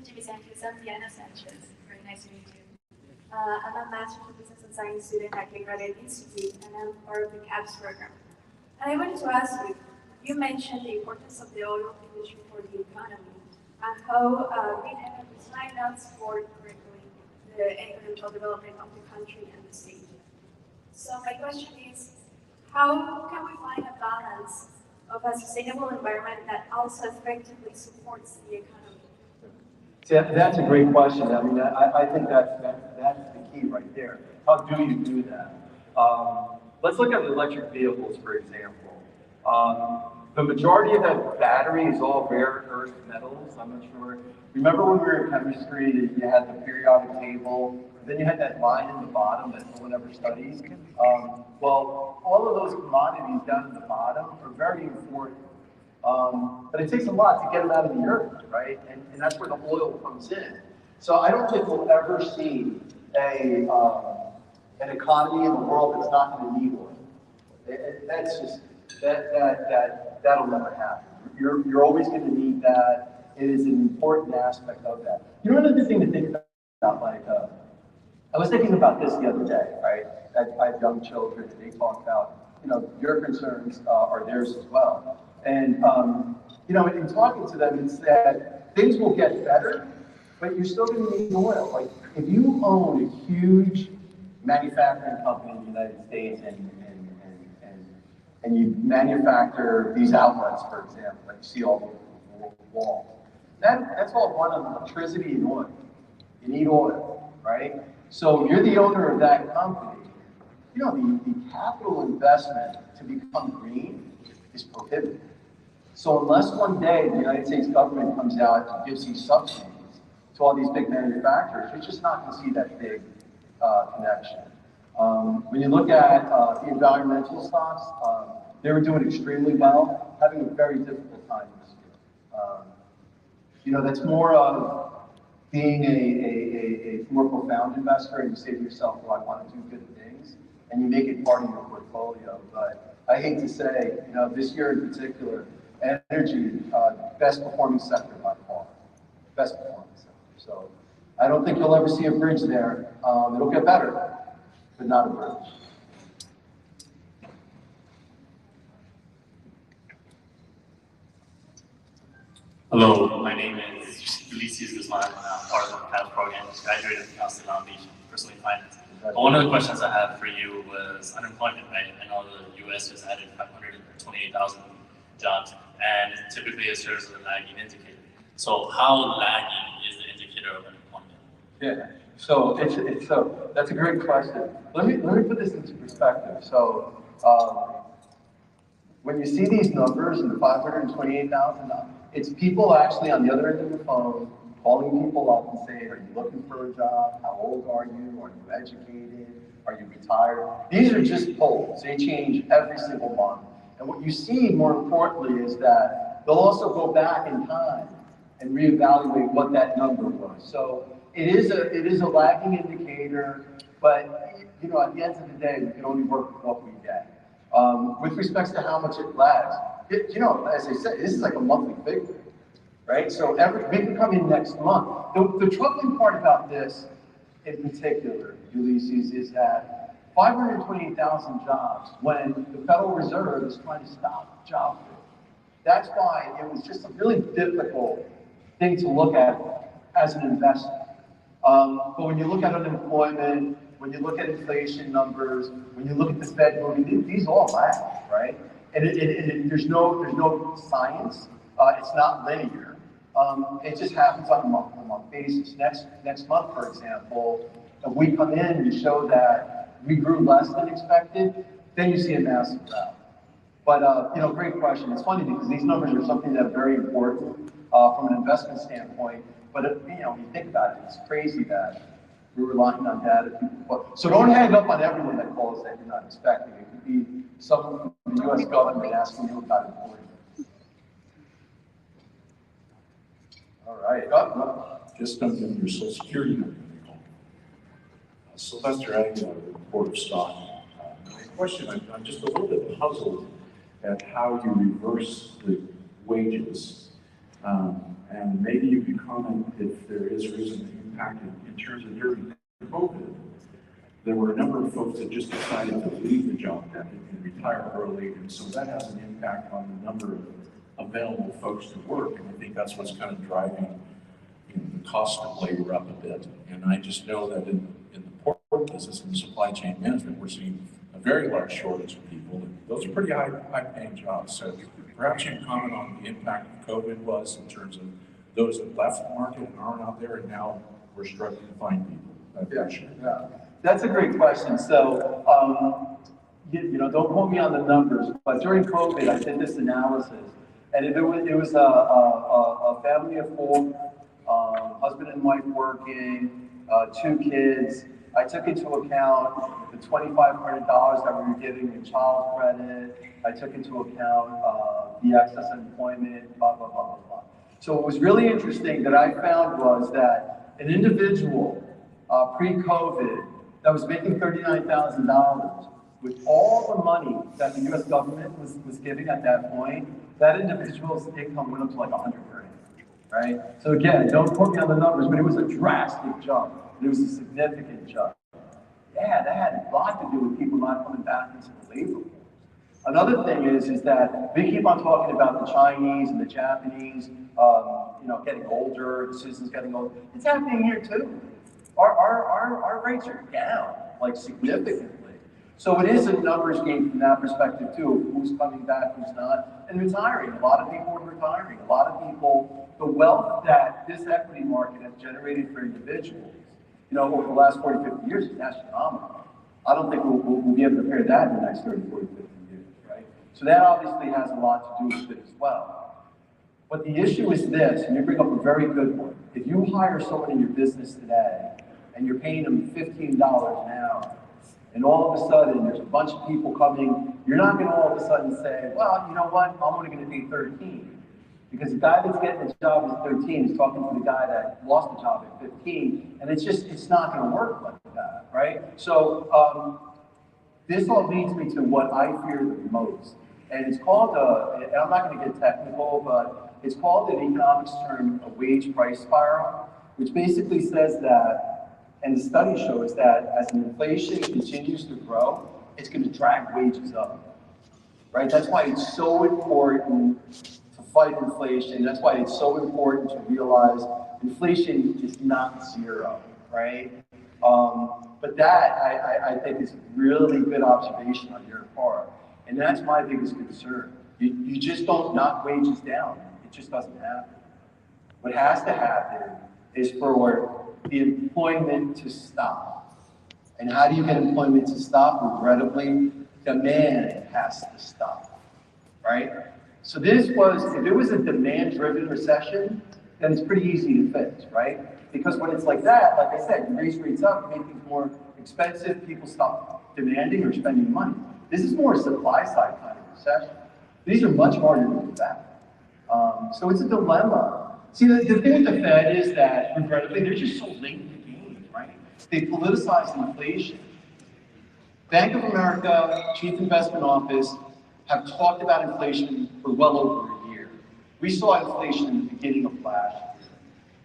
to Vicente. I'm Diana Sanchez. Very nice to meet you. I'm a Master's of Business and Science student at Credit Institute, and I'm part of the CAPS program. And I wanted to ask you, you mentioned the importance of the oil industry for the economy, and how green energy might not support correctly the economic development of the country and the state. So my question is, how can we find a balance of a sustainable environment that also effectively supports the economy? See, that's a great question. I mean, I think that's the key right there. How do you do that? Let's look at electric vehicles, for example. The majority of that battery is all rare earth metals. I'm not sure. Remember when we were in chemistry, you had the periodic table, then you had that line in the bottom that no one ever studies. Well, all of those commodities down at the bottom are very important. But it takes a lot to get them out of the earth, right? And that's where the oil comes in. So I don't think we'll ever see an economy in the world that's not going to need oil. That's just that'll never happen. You're always going to need that. It is an important aspect of that. You know, another thing to think about, like I was thinking about this the other day, right? I have young children, and they talk about, you know, your concerns are theirs as well. And, you know, in talking to them, it's that things will get better, but you're still going to need oil. Like, if you own a huge manufacturing company in the United States and you manufacture these outlets, for example, like you see all over the wall, that's all run on electricity and oil. You need oil, right? So you're the owner of that company. You know, the capital investment to become green is prohibitive. So unless one day the United States government comes out and gives these subsidies to all these big manufacturers, you're just not going to see that big connection. When you look at the environmental stocks, they were doing extremely well, having a very difficult time this year. You know, that's more of being a more profound investor, and you say to yourself, well, I want to do good things, and you make it part of your portfolio. But I hate to say, you know, this year in particular, energy, best performing sector by far, best performing sector. So I don't think you'll ever see a bridge there. It'll get better, but not a bridge. Hello, my name is Ulysses Guzman, and I'm part of the CAPS program. I graduated from Austin Beach, personally finance. But one of the questions I had for you was unemployment, right? I know the U.S. has added 528,000 jobs, and typically it serves as a lagging indicator. So how lagging is the indicator of unemployment? Yeah, so that's a great question. Let me put this into perspective. So when you see these numbers and the 528,000, it's people actually on the other end of the phone calling people up and saying, are you looking for a job? How old are you? Are you educated? Are you retired? These are just polls. They change every single month. And what you see, more importantly, is that they'll also go back in time and reevaluate what that number was. So it is a lagging indicator, but you know, at the end of the day, we can only work with what we get. With respect to how much it lags, you know, as I said, this is like a monthly figure, right? So we can come in next month. The troubling part about this, in particular, Ulysses, is that 528,000 jobs when the Federal Reserve is trying to stop job growth. That's why it was just a really difficult thing to look at as an investor. But when you look at unemployment, when you look at inflation numbers, when you look at the Fed moving, these all lag, right? And there's no science. It's not linear. It just happens on a month-to-month basis. Next month, for example, if we come in and show that we grew less than expected, then you see a massive rally. But you know, great question. It's funny because these numbers are something that are very important from an investment standpoint. But you know, when you think about it, it's crazy that we're relying on data. So don't hang up on everyone that calls that you're not expecting. It could be someone from the U.S. government asking you about employment. All right. Just on your Social Security number. Sylvester Agnew, Board of Stock. My question, I'm just a little bit puzzled at how you reverse the wages And maybe you can comment if there is reason to impact it in terms of during COVID. There were a number of folks that just decided to leave the job and retire early, and so that has an impact on the number of available folks to work, and I think that's what's kind of driving the cost of labor up a bit. And I just know that in the port business and supply chain management, we're seeing a very large shortage of people, and those are pretty high-paying jobs. So perhaps you can comment on the impact of COVID was in terms of those that left the market and aren't out there, and now we're struggling to find people. Yeah. That's a great question. So, don't quote me on the numbers, but during COVID, I did this analysis, and it was a family of four, husband and wife working, 2 kids. I took into account the $2,500 that we were giving in child credit. I took into account the excess employment, blah, blah, blah, blah, blah. So what was really interesting that I found was that an individual pre-COVID that was making $39,000 with all the money that the U.S. government was giving at that point, that individual's income went up to like $100,000, right? So again, don't quote me on the numbers, but it was a drastic jump. It was a significant jump. Yeah, that had a lot to do with people not coming back into the labor force. Another thing is that we keep on talking about the Chinese and the Japanese, getting older, the citizens getting older. It's happening here too. Our rates are down, like significantly. So it is a numbers game from that perspective too, of who's coming back, who's not, and retiring. A lot of people are retiring. A lot of people, the wealth that this equity market has generated for individuals, over the last 40, 50 years is astronomical. I don't think we'll be able to compare that in the next 30, 40, 50 years, right? So that obviously has a lot to do with it as well. But the issue is this, and you bring up a very good one. If you hire someone in your business today, and you're paying them $15 an hour, and all of a sudden there's a bunch of people coming, you're not going to all of a sudden say, well, you know what, I'm only going to pay 13. Because the guy that's getting the job at 13 is talking to the guy that lost the job at 15, and it's not going to work like that, right? So this all leads me to what I fear the most. And it's called, and I'm not going to get technical, but it's called in economics term a wage price spiral, which basically says that, and the study shows that as inflation continues to grow, it's going to drag wages up, right? That's why it's so important to fight inflation. That's why it's so important to realize inflation is not zero, right? But that, I think, is a really good observation on your part. And that's my biggest concern. You just don't knock wages down. It just doesn't happen. What has to happen is for the employment to stop. And how do you get employment to stop? Regrettably, demand has to stop, right? So if it was a demand-driven recession, then it's pretty easy to fix, right? Because when it's like that, like I said, you raise rates up, you make things more expensive, people stop demanding or spending money. This is more a supply-side kind of recession. These are much harder to do that. So it's a dilemma. See, the thing with the Fed is that, regrettably, they're just so late in the game, right? They politicize inflation. Bank of America, Chief Investment Office, have talked about inflation for well over a year. We saw inflation in the beginning of last year.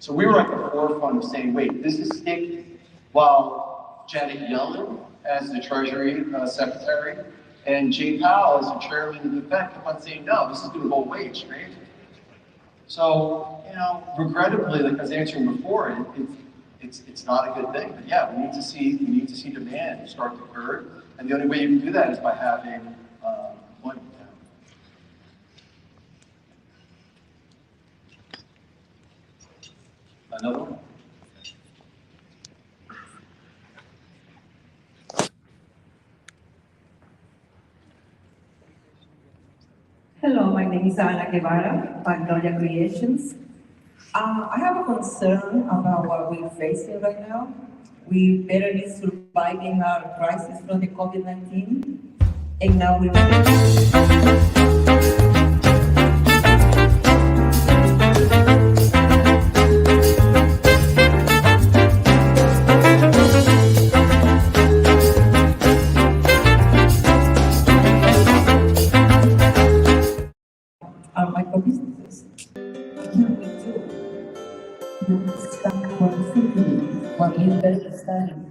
So we were at the forefront of saying, wait, this is sticky. While Janet Yellen, as the Treasury Secretary, and Jay Powell, as the Chairman of the Fed, kept on saying, no, this is going to go away straight. So, regrettably, like I was answering before, it's not a good thing. But yeah, we need to see demand start to curve, and the only way you can do that is by having employment down. Another one. Hello, my name is Ana Guevara, Magnolia Creations. I have a concern about what we're facing right now. We barely surviving our crisis from the COVID-19, and now we're our micro businesses. What can we do? to stop for 50 minutes while you better study.